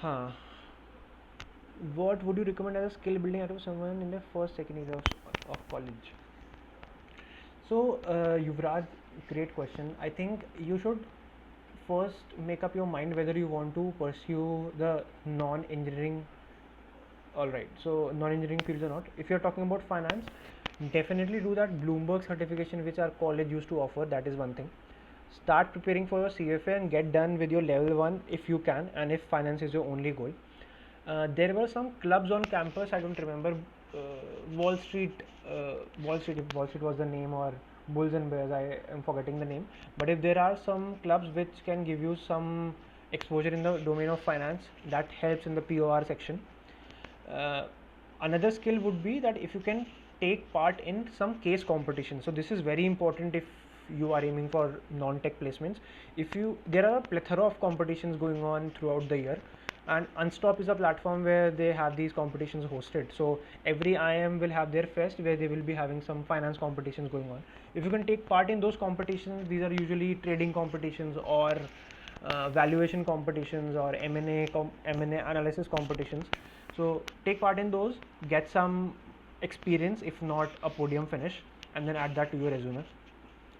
Huh. What would you recommend as a skill building app to someone in their first, second year of college? So, Yuvraj, great question. I think you should first make up your mind whether you want to pursue the non-engineering. All right, so non-engineering fields or not. If you're talking about finance, definitely do that Bloomberg certification which our college used to offer. That is one thing. Start preparing for your CFA and get done with your level 1 if you can, and if finance is your only goal. There were some clubs on campus. I don't remember. Uh, Wall Street, Wall Street was the name, or Bulls and Bears. I am forgetting the name. But if there are some clubs which can give you some exposure in the domain of finance, that helps in the POR section. uh, Another skill would be that if you can take part in some case competition. So this is very important if you are aiming for non-tech placements. If you There are a plethora of competitions going on throughout the year, and Unstop is a platform where they have these competitions hosted. So every IM will have their fest where they will be having some finance competitions going on. If you can take part in those competitions, these are usually trading competitions or valuation competitions or M&A analysis competitions. So take part in those, get some experience, if not a podium finish, and then add that to your resume.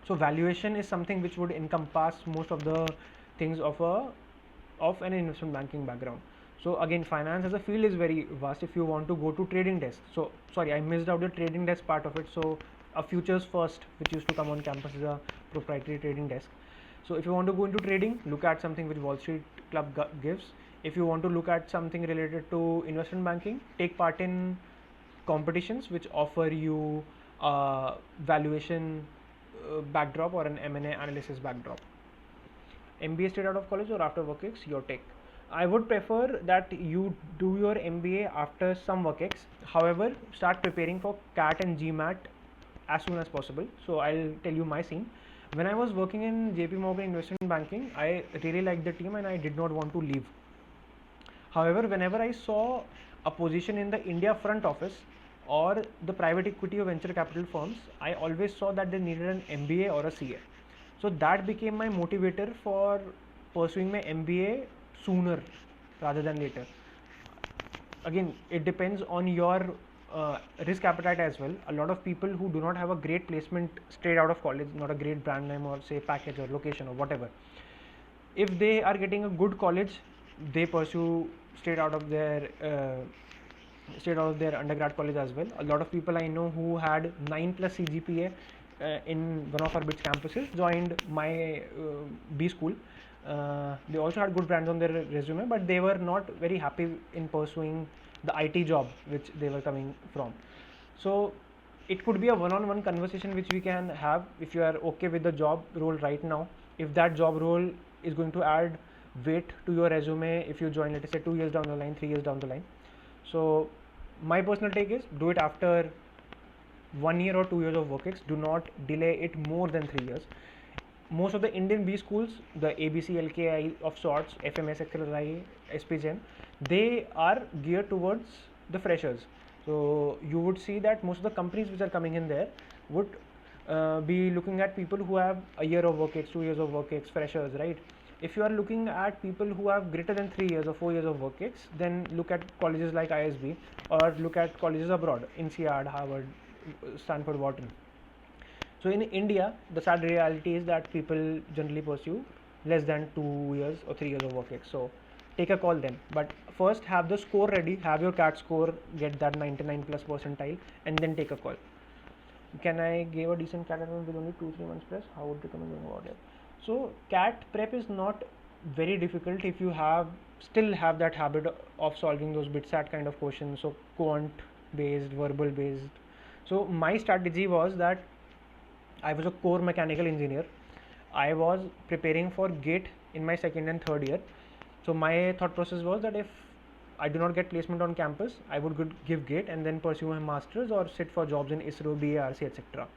So valuation is something which would encompass most of the things of an investment banking background. So again, finance as a field is very vast. If you want to go to trading desk, so sorry, I missed out the trading desk part of it. So a futures first, which used to come on campus, is a proprietary trading desk. So if you want to go into trading, look at something which Wall Street Club gives. If you want to look at something related to investment banking, take part in competitions which offer you a valuation backdrop or an M&A analysis backdrop. MBA straight out of college or after WorkX, your take. I would prefer that you do your MBA after some WorkX. However, start preparing for CAT and GMAT as soon as possible. So I'll tell you my scene. When I was working in JP Morgan Investment Banking, I really liked the team and I did not want to leave. However, whenever I saw a position in the India front office or the private equity or venture capital firms, I always saw that they needed an MBA or a CA. So that became my motivator for pursuing my MBA sooner rather than later. Again, it depends on your risk appetite as well. A lot of people who do not have a great placement straight out of college, not a great brand name or say package or location or whatever, if they are getting a good college, they pursue straight out of their undergrad college as well. A lot of people I know who had 9 plus CGPA in one of our BITS campuses joined my B school. They also had good brands on their resume, but they were not very happy in pursuing the IT job which they were coming from. So it could be a one-on-one conversation which we can have if you are okay with the job role right now. If that job role is going to add weight to your resume if you join, let us say, 2 years down the line, 3 years down the line. So my personal take is do it after 1 year or 2 years of WorkX. Do not delay it more than 3 years. Most of the Indian B schools, the ABC, LKI of sorts, FMS, XLI, SPGen, they are geared towards the freshers. So you would see that most of the companies which are coming in there would be looking at people who have a year of WorkX, 2 years of WorkX, freshers, right? If you are looking at people who have greater than 3 years or 4 years of WorkX, then look at colleges like ISB or look at colleges abroad, INSEAD, Harvard, Stanford, Wharton. So in India, the sad reality is that people generally pursue less than 2 years or 3 years of WorkX. So take a call then. But first have the score ready, have your CAT score, get that 99 plus percentile, and then take a call. Can I give a decent CAT attempt with only 2-3 months press? How would you recommend going about it? So CAT prep is not very difficult if you still have that habit of solving those BitSat kind of questions. So quant based, verbal based. So my strategy was that I was a core mechanical engineer. I was preparing for GATE in my second and third year. So my thought process was that if I do not get placement on campus, I would give GATE and then pursue my masters or sit for jobs in ISRO, BARC, etc.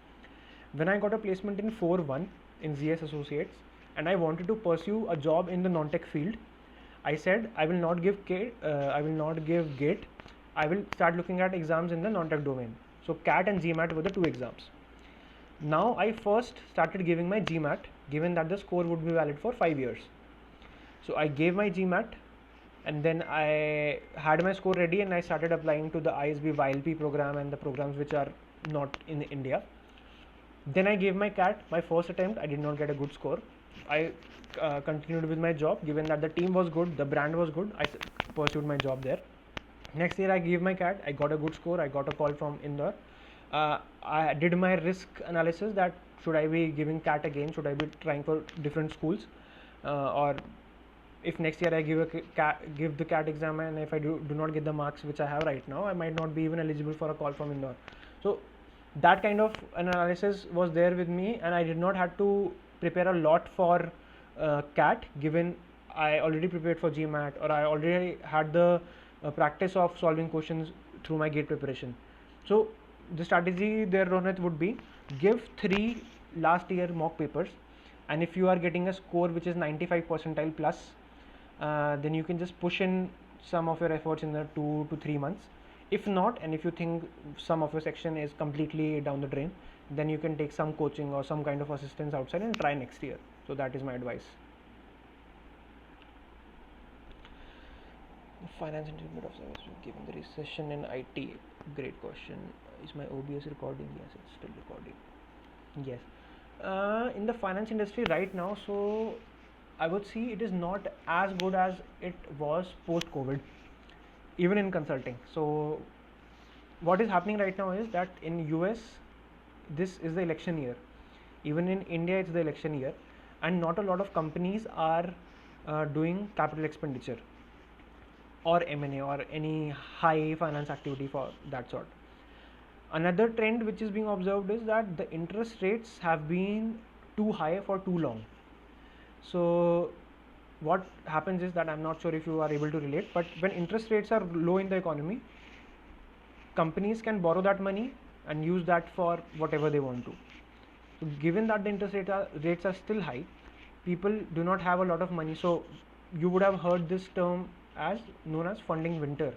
When I got a placement in 4-1 in ZS Associates and I wanted to pursue a job in the non-tech field, I said I will not give GATE. I will start looking at exams in the non-tech domain. So CAT and GMAT were the two exams. Now I first started giving my GMAT, given that the score would be valid for 5 years. So I gave my GMAT and then I had my score ready and I started applying to the ISB YLP program and the programs which are not in India. Then I gave my CAT, my first attempt. I did not get a good score. I continued with my job, given that the team was good, the brand was good. I pursued my job there. Next year I gave my CAT. I got a good score. I got a call from Indore. I did my risk analysis that should I be giving CAT again? Should I be trying for different schools, or if next year I give the CAT exam and if I do not get the marks which I have right now, I might not be even eligible for a call from Indore. So that kind of analysis was there with me, and I did not have to prepare a lot for CAT, given I already prepared for GMAT, or I already had the practice of solving questions through my GATE preparation. So the strategy there, Ronit, would be give 3 last year mock papers, and if you are getting a score which is 95 percentile plus, then you can just push in some of your efforts in the 2 to 3 months. If not, and if you think some of your section is completely down the drain, then you can take some coaching or some kind of assistance outside and try next year. So that is my advice. Finance Intermediate of Service given the recession in IT. Great question. Is my OBS recording? Yes, it's still recording. Yes. In the finance industry right now, so I would see it is not as good as it was post COVID, even in consulting. So what is happening right now is that in US, this is the election year. Even in India, it's the election year, and not a lot of companies are doing capital expenditure or M&A or any high finance activity for that sort. Another trend which is being observed is that the interest rates have been too high for too long. So what happens is that, I'm not sure if you are able to relate, but when interest rates are low in the economy, companies can borrow that money and use that for whatever they want to. So given that the interest rates are still high, people do not have a lot of money. So you would have heard this term as known as funding winter.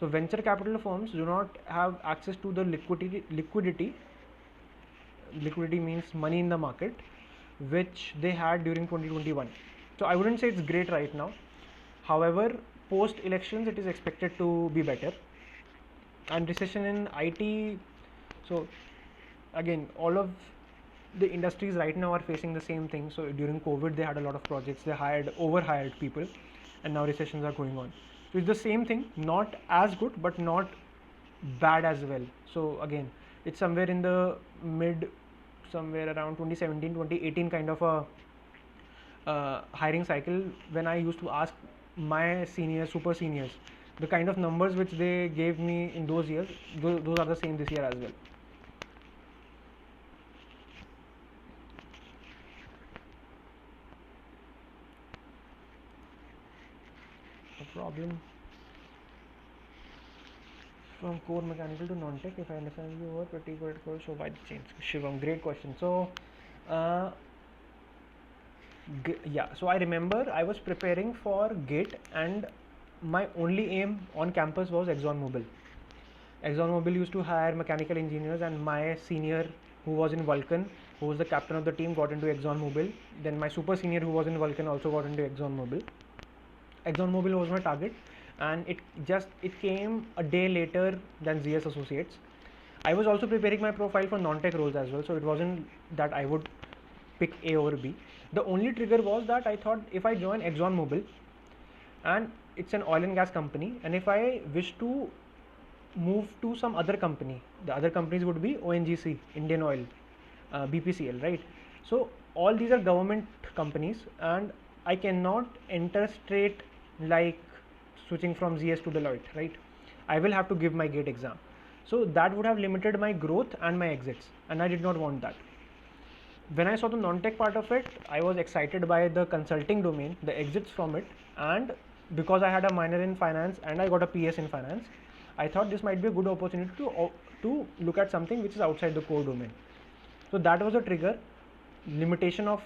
So venture capital firms do not have access to the liquidity means money in the market, which they had during 2021. So I wouldn't say it's great right now. However, post elections it is expected to be better. And recession in IT, so again, all of the industries right now are facing the same thing. So during COVID they had a lot of projects, they overhired people, and now recessions are going on. So it's the same thing, not as good but not bad as well. So again, it's somewhere in the somewhere around 2017 2018 kind of a hiring cycle, when I used to ask my seniors, super seniors, the kind of numbers which they gave me in those years, those are the same this year as well. No problem. From core mechanical to non-tech, if I understand you were pretty good at core, so why the change? Shivam, great question. So uh, yeah, so I remember I was preparing for GATE, and my only aim on campus was ExxonMobil. ExxonMobil used to hire mechanical engineers, and my senior, who was in Vulcan, who was the captain of the team, got into ExxonMobil. Then my super senior, who was in Vulcan, also got into ExxonMobil. ExxonMobil was my target, and it came a day later than ZS Associates. I was also preparing my profile for non-tech roles as well, so it wasn't that I would pick A over B. The only trigger was that I thought if I join ExxonMobil, and it's an oil and gas company, and if I wish to move to some other company, the other companies would be ONGC, Indian Oil, BPCL, right? So all these are government companies, and I cannot enter straight like switching from ZS to Deloitte, right? I will have to give my GATE exam. So that would have limited my growth and my exits, and I did not want that. When I saw the non-tech part of it, I was excited by the consulting domain, the exits from it, and because I had a minor in finance and I got a PS in finance, I thought this might be a good opportunity to look at something which is outside the core domain. So that was a trigger, limitation of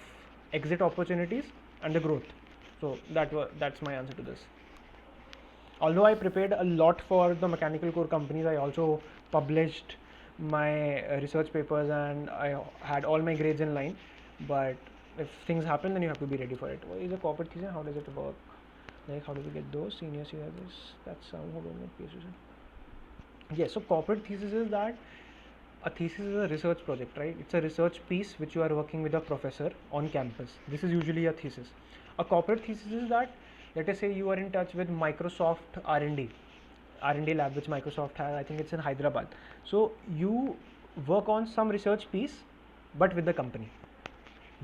exit opportunities and the growth. So that's my answer to this. Although I prepared a lot for the mechanical core companies, I also published my research papers and I had all my grades in line. But if things happen, then you have to be ready for it. What is a corporate thesis? How does it work? Like, how do we get those? Senior CRs, that's sound, how do I make PhD? Yes, so corporate thesis is that a thesis is a research project, right? It's a research piece which you are working with a professor on campus. This is usually a thesis. A corporate thesis is that, let us say you are in touch with Microsoft R&D lab which Microsoft has. I think it's in Hyderabad. So you work on some research piece, but with the company.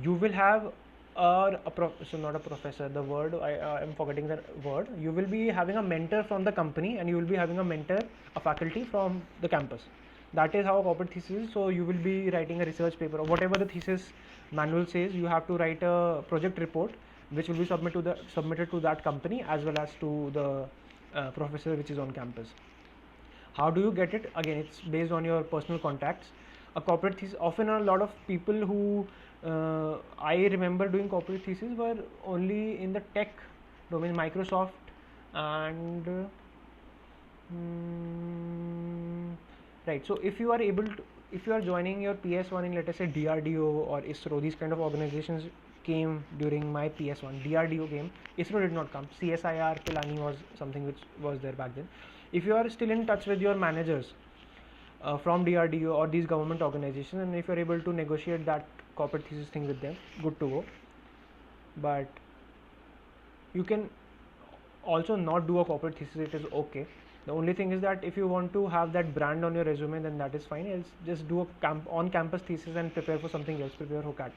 You will have so not a professor. The word I am forgetting the word. You will be having a mentor from the company, and you will be having a mentor, a faculty from the campus. That is how a corporate thesis is. So you will be writing a research paper or whatever the thesis manual says. You have to write a project report, which will be submitted to that company as well as to the professor which is on campus. How do you get it? Again, it's based on your personal contacts. A corporate thesis, often a lot of people who I remember doing corporate thesis were only in the tech domain, Microsoft and right. So if you are able to, if you are joining your PS1 in, let us say, DRDO or ISRO, these kind of organizations came during my PS1. DRDO came, ISRO did not come. CSIR Pilani was something which was there back then. If you are still in touch with your managers from DRDO or these government organizations, and if you are able to negotiate that corporate thesis thing with them, good to go. But you can also not do a corporate thesis, it is okay. The only thing is that if you want to have that brand on your resume, then that is fine. Else just do a on campus thesis and prepare for something else. Prepare for CAT.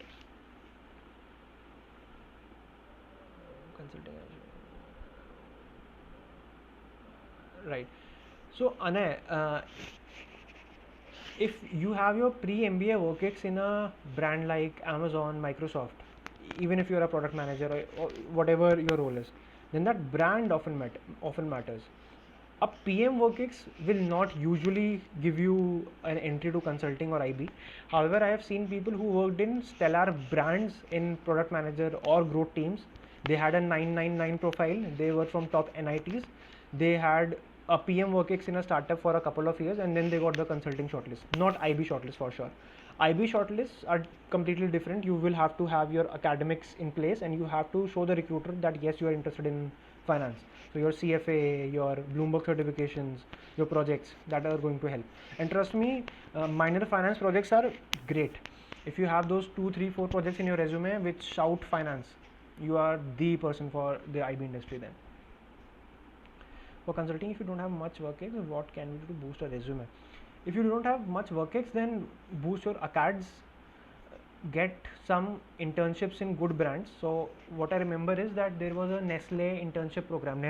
Consulting. Right. So Anay, if you have your pre-MBA workix in a brand like Amazon, Microsoft, even if you are a product manager or whatever your role is, then that brand often matters. A PM workix will not usually give you an entry to consulting or IB. However, I have seen people who worked in stellar brands in product manager or growth teams. They had a 999 profile. They were from top NITs. They had a PM workx in a startup for a couple of years, and then they got the consulting shortlist. Not IB shortlist for sure. IB shortlists are completely different. You will have to have your academics in place, and you have to show the recruiter that yes, you are interested in finance. So your CFA, your Bloomberg certifications, your projects, that are going to help. And trust me, minor finance projects are great. If you have those 2, 3, 4 projects in your resume which shout finance, you are the person for the IB industry then. For consulting, if you don't have much workx, what can we do to boost a resume? If you don't have much workx, then boost your acads, get some internships in good brands. So what I remember is that there was a Nestle internship program,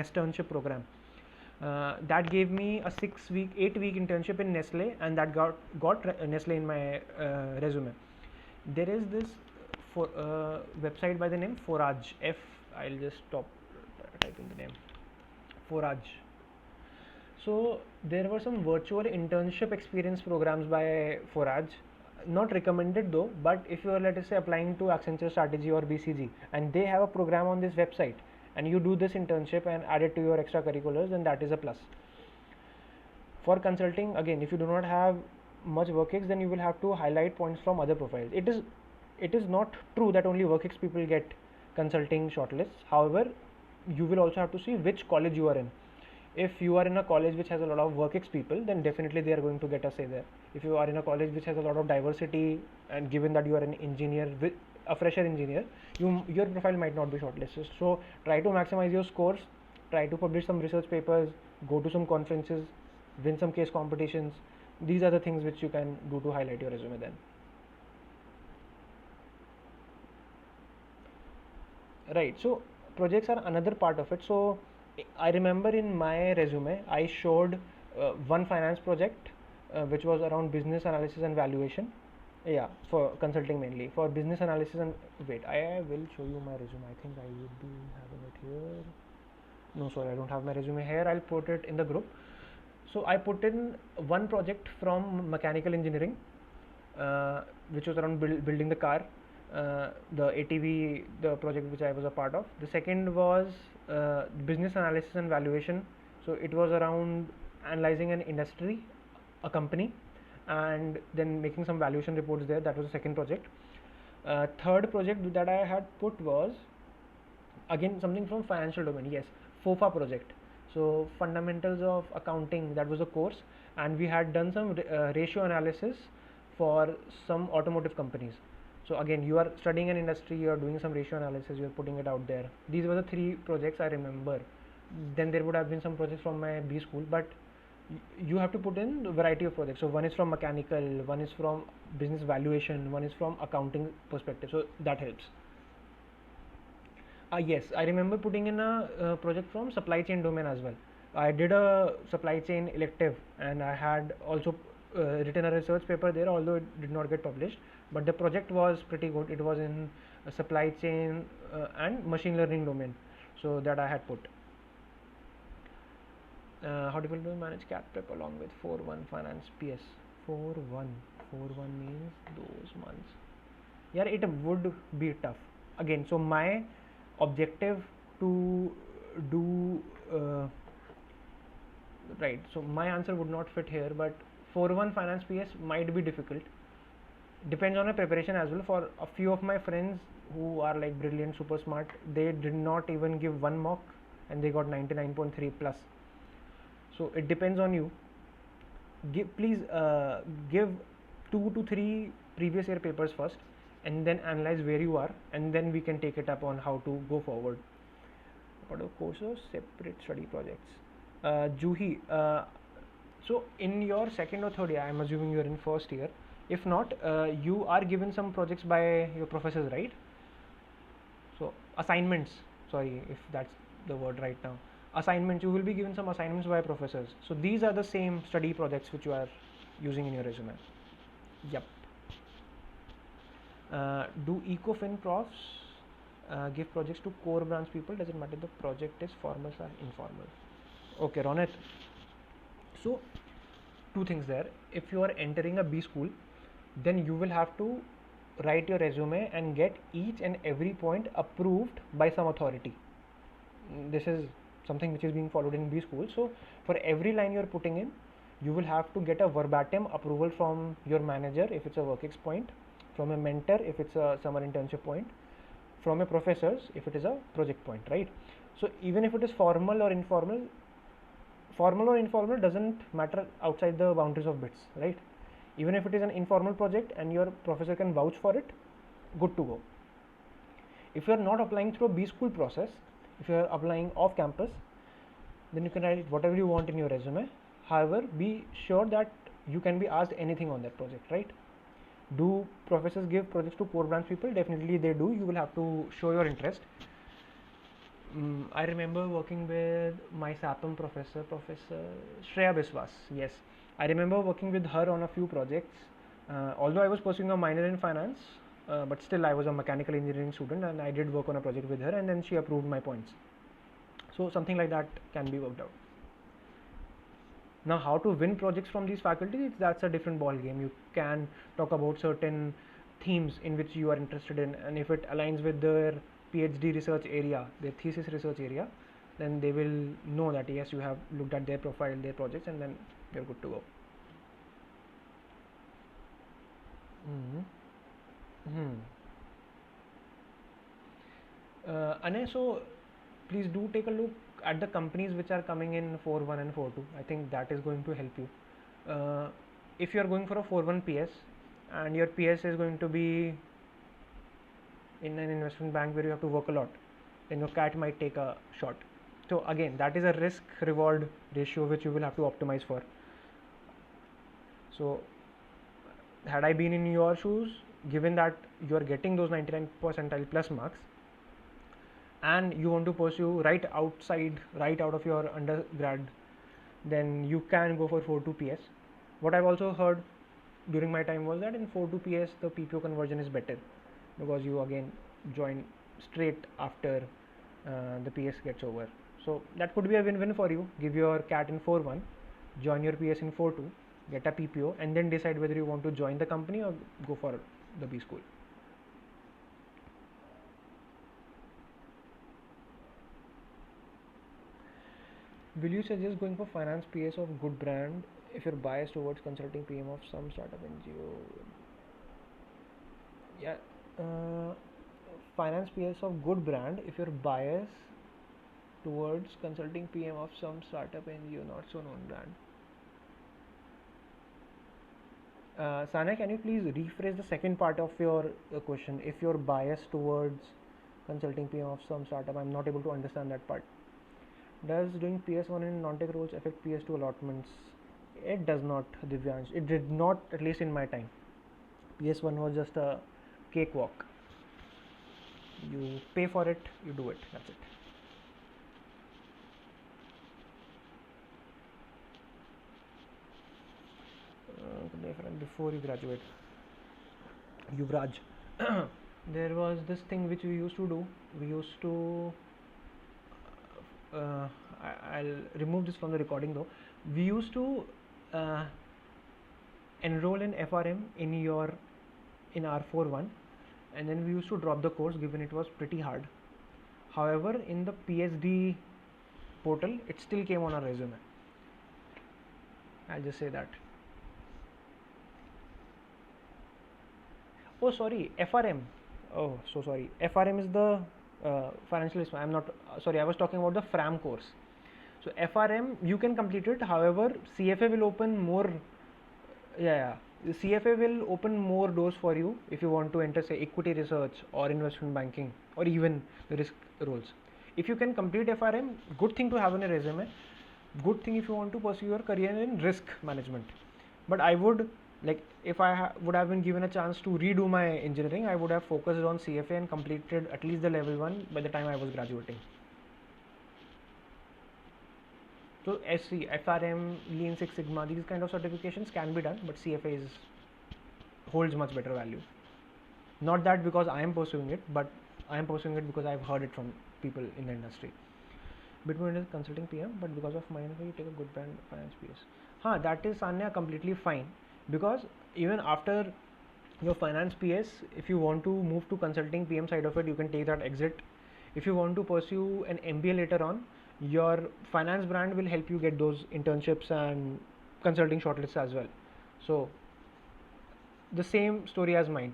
that gave me a 8-week internship in Nestle, and that got Nestle in my resume. There is this website by the name Forage. I'll just type in the name Forage. So there were some virtual internship experience programs by Forage. Not recommended though, but if you are, let us say, applying to Accenture Strategy or BCG, and they have a program on this website, and you do this internship and add it to your extracurriculars, then that is a plus. For consulting, again, if you do not have much workx, then you will have to highlight points from other profiles. It is not true that only workx people get consulting shortlists. However, you will also have to see which college you are in. If you are in a college which has a lot of workx people, then definitely they are going to get a say there. If you are in a college which has a lot of diversity, and given that you are an engineer, a fresher engineer, your profile might not be shortlisted. So try to maximize your scores, try to publish some research papers, go to some conferences, win some case competitions. These are the things which you can do to highlight your resume then. Right, so projects are another part of it. So I remember in my resume I showed one finance project which was around business analysis and valuation. Yeah, for consulting mainly. For business analysis and wait, I will show you my resume. I think I would be having it here. No, sorry, I don't have my resume here. I'll put it in the group. So I put in one project from mechanical engineering, which was around building the car, the ATV, the project which I was a part of. The second was business analysis and valuation. So it was around analyzing an industry, a company, and then making some valuation reports there. That was the second project. Third project that I had put was again something from financial domain. Yes, FOFA project. So fundamentals of accounting, that was a course, and we had done some ratio analysis for some automotive companies. So again, you are studying an industry, you are doing some ratio analysis, you are putting it out there. These were the three projects I remember. Then there would have been some projects from my B school, but you have to put in a variety of projects. So one is from mechanical, one is from business valuation, one is from accounting perspective. So that helps. Yes, I remember putting in a project from supply chain domain as well. I did a supply chain elective, and I had also written a research paper there, although it did not get published. But the project was pretty good. It was in a supply chain and machine learning domain, so that I had put. How difficult to manage cat prep along with 4-1 finance PS? 4-1, 4-1 means those months. Yeah, it would be tough. Again, so my objective to do right. So my answer would not fit here, but 4-1 finance PS might be difficult. Depends on my preparation as well. For a few of my friends who are like brilliant, super smart, they did not even give one mock and they got 99.3 plus. So it depends on you. Please give 2 to 3 previous year papers first, and then analyze where you are, and then we can take it up on how to go forward. What are courses? Separate study projects. Juhi, so in your second or third year, I'm assuming you're in first year. If not, you are given some projects by your professors, right? So assignments, sorry if that's the word right now. Assignments, you will be given some assignments by professors. So these are the same study projects which you are using in your resume. Yep. Do EcoFin profs give projects to core branch people? Does it matter the project is formal or informal? Okay, Ronit. So two things there. If you are entering a B school, then you will have to write your resume and get each and every point approved by some authority. This is something which is being followed in B school. So for every line you're putting in, you will have to get a verbatim approval from your manager if it's a work ex point, from a mentor if it's a summer internship point, from a professors if it is a project point, right? So even if it is formal or informal doesn't matter outside the boundaries of bits, right? Even if it is an informal project and your professor can vouch for it, good to go. If you are not applying through a B school process, if you are applying off campus, then you can write whatever you want in your resume. However, be sure that you can be asked anything on that project, right? Do professors give projects to core branch people? Definitely they do. You will have to show your interest. I remember working with my SAPM professor, Professor Shreya Biswas. Yes, I remember working with her on a few projects. Although I was pursuing a minor in finance, but still I was a mechanical engineering student and I did work on a project with her, and then she approved my points. So something like that can be worked out. Now, how to win projects from these faculties, that's a different ball game. You can talk about certain themes in which you are interested in, and if it aligns with their PhD research area, their thesis research area, then they will know that yes, you have looked at their profile, their projects, and then you're good to go. Anay, so please do take a look at the companies which are coming in 4-1 and 4-2. I think that is going to help you. If you are going for a 4-1 PS and your PS is going to be in an investment bank where you have to work a lot, then your cat might take a shot. So again, that is a risk reward ratio which you will have to optimize for. So had I been in your shoes, given that you are getting those 99 percentile plus marks and you want to pursue right out of your undergrad, then you can go for 4-2 PS. What I've also heard during my time was that in 4-2 PS the PPO conversion is better because you again join straight after the PS gets over. So that could be a win-win for you. Give your CAT in 4-1, join your PS in 4-2, get a PPO, and then decide whether you want to join the company or go for the B school. Will you suggest going for finance PS of good brand if you're biased towards consulting PM of some startup NGO? Yeah, finance PS of good brand if you're biased towards consulting PM of some startup NGO, not so known brand. Sana, can you please rephrase the second part of your question? If you're biased towards consulting PM of some startup, I'm not able to understand that part. Does doing PS1 in non-tech roles affect PS2 allotments? It does not, Divyansh. It did not, at least in my time. PS1 was just a cakewalk. You pay for it, you do it. That's it. Before you graduate, Yuvraj, there was this thing which we used to do. We used to I'll remove this from the recording though. We used to enroll in FRM in R41, and then we used to drop the course given it was pretty hard. However, in the PSD portal, it still came on our resume. I'll just say that. Oh, sorry, FRM. Oh, so sorry. FRM is the financial. I'm not sorry. I was talking about the FRAM course. So FRM you can complete it. However, CFA will open more. Yeah. The CFA will open more doors for you if you want to enter, say, equity research or investment banking or even risk roles. If you can complete FRM, good thing to have on a resume. Good thing if you want to pursue your career in risk management. But I would, like, if I would have been given a chance to redo my engineering, I would have focused on CFA and completed at least the level 1 by the time I was graduating. So SC, FRM, Lean Six Sigma, these kind of certifications can be done, but CFA holds much better value. Not that because I am pursuing it, but I am pursuing it because I have heard it from people in the industry. Between is consulting PM, but because of minor you take a good brand finance PS. That is, Sanya, completely fine, because even after your finance PS, if you want to move to consulting PM side of it, you can take that exit. If you want to pursue an MBA later on, your finance brand will help you get those internships and consulting shortlists as well. So the same story as mine.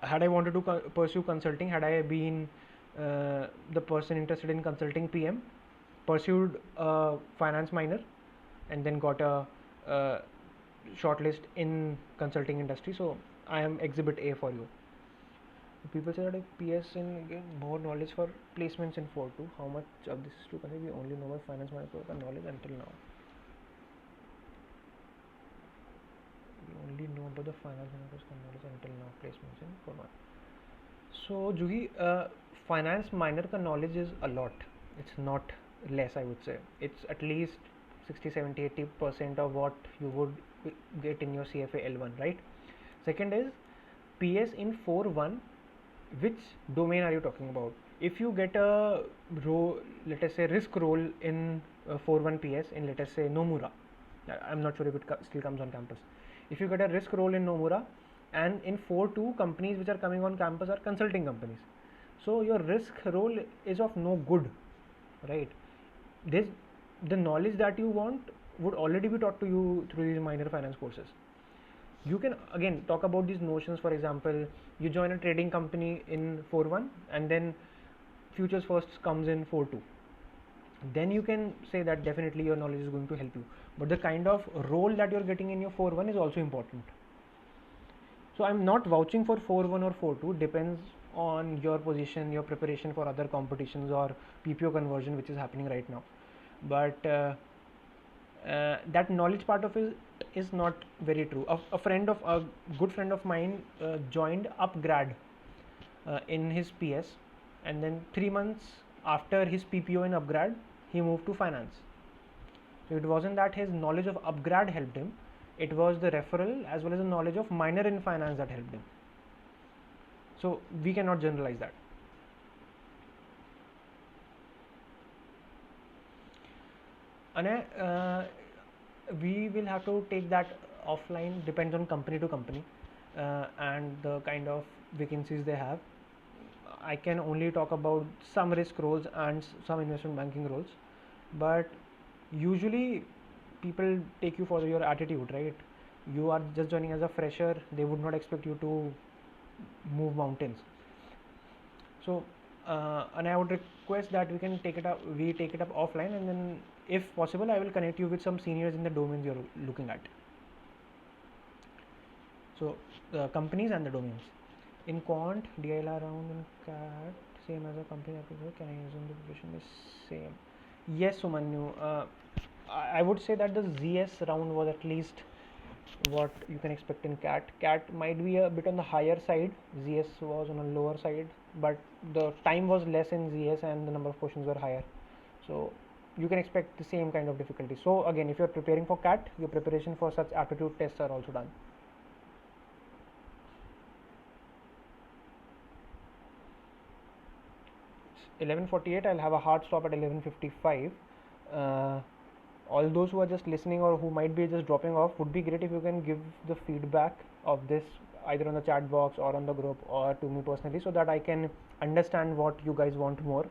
Had I wanted to pursue consulting, had I been the person interested in consulting PM, pursued a finance minor, and then got a shortlist in consulting industry, so I am exhibit A for you. People say that if PS in get more knowledge for placements in 4.2, how much of this is to consider? We only know about finance minor knowledge until now. We only know about the finance minor knowledge until now, placements in 4.1. So Juhi, finance minor ka knowledge is a lot. It's not less, I would say. It's at least 60, 70, 80% of what you would get in your CFA L1, right? Second is PS in 4.1. Which domain are you talking about? If you get a role, let us say risk role in 4.1 PS in, let us say, Nomura, I'm not sure if it still comes on campus. If you get a risk role in Nomura, and in 4.2 companies which are coming on campus are consulting companies, so your risk role is of no good, right? The knowledge that you want would already be taught to you through these minor finance courses. You can again talk about these notions. For example, you join a trading company in 4.1 and then futures first comes in 4.2, then you can say that definitely your knowledge is going to help you, but the kind of role that you're getting in your 4.1 is also important. So I'm not vouching for 4.1 or 4.2, depends on your position, your preparation for other competitions or PPO conversion which is happening right now, but that knowledge part of it is not very true. A good friend of mine joined upgrad in his PS, and then 3 months after his PPO in upgrad he moved to finance. So it wasn't that his knowledge of upgrad helped him, it was the referral as well as the knowledge of minor in finance that helped him. So we cannot generalize that. And we will have to take that offline, depends on company to company and the kind of vacancies they have. I can only talk about some risk roles and some investment banking roles, but usually people take you for your attitude, right? You are just joining as a fresher, they would not expect you to move mountains. So and I would request that we take it up offline, and then if possible I will connect you with some seniors in the domains you're looking at. So the companies and the domains. In quant, DLR round in CAT, same as a company application. Can I assume the preparation is same? Yes, Sumanyu. I would say that the ZS round was at least what you can expect in CAT. CAT might be a bit on the higher side. ZS was on a lower side, but the time was less in ZS and the number of questions were higher. So you can expect the same kind of difficulty. So again, if you're preparing for CAT, your preparation for such aptitude tests are also done. 11:48. I'll have a hard stop at 11:55. uh, all those who are just listening or who might be just dropping off, would be great if you can give the feedback of this either on the chat box or on the group or to me personally, so that I can understand what you guys want more.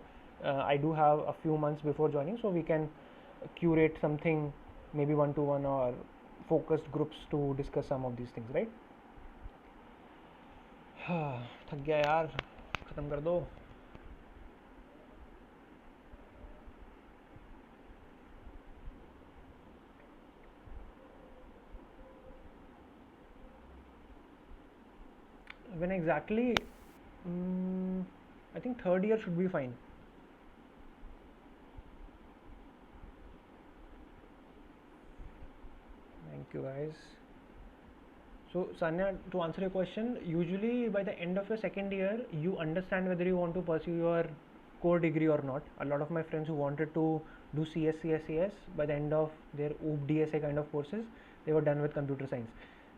I do have a few months before joining, so we can curate something, maybe one to one or focused groups to discuss some of these things, right? थक गया यार, खत्म कर दो. When exactly? I think third year should be fine. Thank you guys. So Sanya, to answer your question, usually by the end of your second year, you understand whether you want to pursue your core degree or not. A lot of my friends who wanted to do CS, by the end of their OOP DSA kind of courses, they were done with computer science.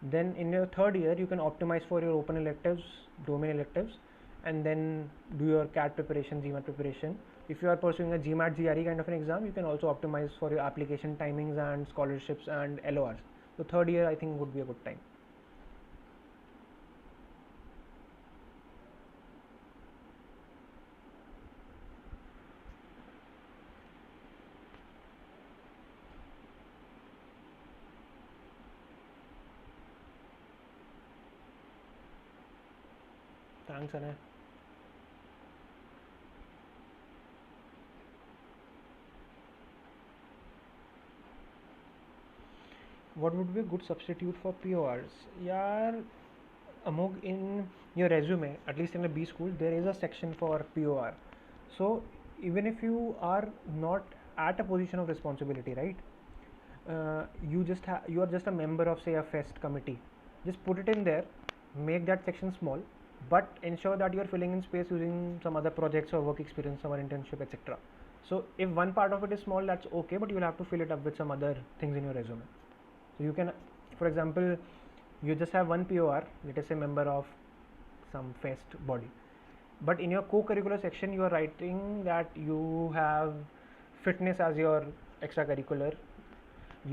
Then in your third year, you can optimize for your open electives, domain electives, and then do your CAT preparation, GMAT preparation. If you are pursuing a GMAT GRE kind of an exam, you can also optimize for your application timings and scholarships and LORs. So third year I think would be a good time. Thanks, Anay. What would be a good substitute for PORs? Yeah, Amog, in your resume, at least in a B school, there is a section for POR. So even if you are not at a position of responsibility, right? You are just a member of, say, a fest committee. Just put it in there, make that section small, but ensure that you are filling in space using some other projects or work experience, some internship, etc. So if one part of it is small, that's okay, but you will have to fill it up with some other things in your resume. So you can, for example, you just have one POR, let us say member of some fest body, but in your co-curricular section you are writing that you have fitness as your extracurricular,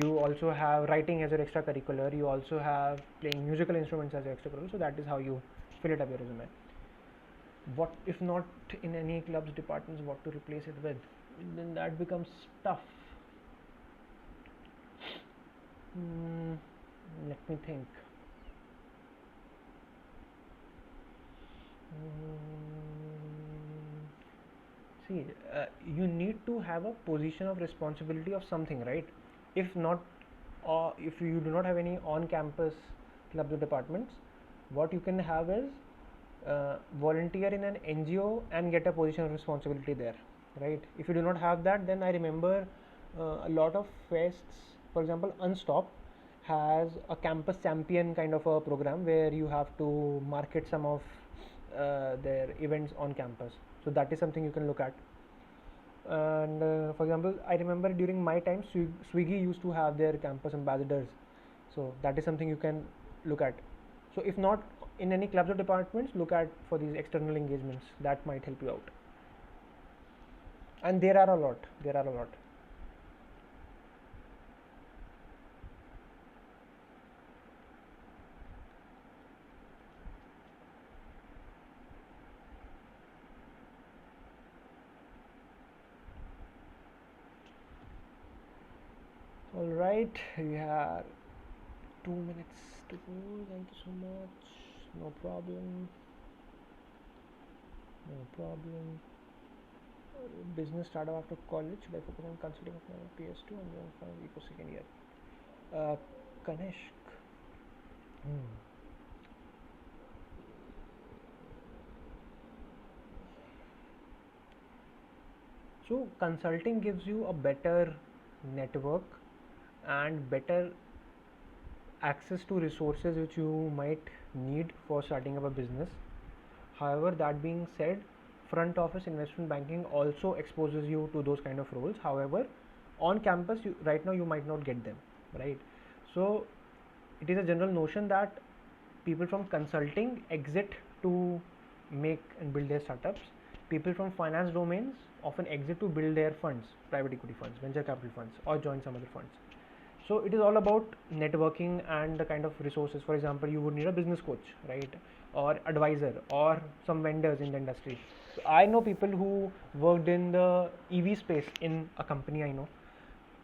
you also have writing as your extracurricular, you also have playing musical instruments as your extracurricular. So that is how you fill it up your resume. What if not in any clubs, departments, what to replace it with? Then that becomes tough. Let me think. See, you need to have a position of responsibility of something, right? If not, or if you do not have any on-campus clubs or departments, what you can have is volunteer in an NGO and get a position of responsibility there, right? If you do not have that, then I remember a lot of fests, for example, Unstop has a campus champion kind of a program where you have to market some of their events on campus. So that is something you can look at. And for example, I remember during my time, Swiggy used to have their campus ambassadors. So that is something you can look at. So if not in any clubs or departments, look at for these external engagements. That might help you out. And there are a lot. There are a lot. All right, we have 2 minutes to go. Thank you so much. No problem. No problem. business startup after college. Should I focus on consulting of my PS2 and then finally for second year? Kanishk. Hmm. So consulting gives you a better network and better access to resources which you might need for starting up a business. However, that being said, front office investment banking also exposes you to those kind of roles. However, on campus, right now you might not get them, right? So it is a general notion that people from consulting exit to make and build their startups. People from finance domains often exit to build their funds, private equity funds, venture capital funds, or join some other funds. So it is all about networking and the kind of resources. For example, you would need a business coach, right, or advisor, or some vendors in the industry. So I know people who worked in the EV space in a company. I know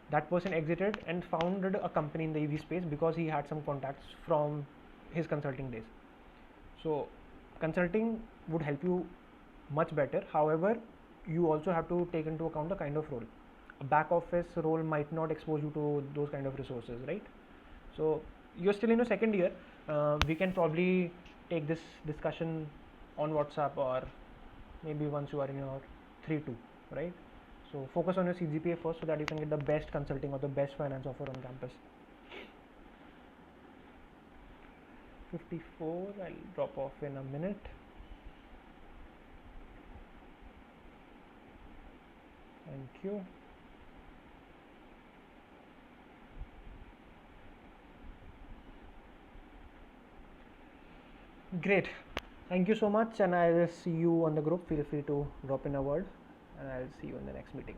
that person exited and founded a company in the EV space because he had some contacts from his consulting days. So consulting would help you much better. However, you also have to take into account the kind of role. A back office role might not expose you to those kind of resources, right? So you're still in your second year. We can probably take this discussion on WhatsApp, or maybe once you are in your 3-2, right? So focus on your CGPA first so that you can get the best consulting or the best finance offer on campus. 54, I'll drop off in a minute. Thank you. Great. Thank you so much, and I'll see you on the group. Feel free to drop in a word, and I'll see you in the next meeting.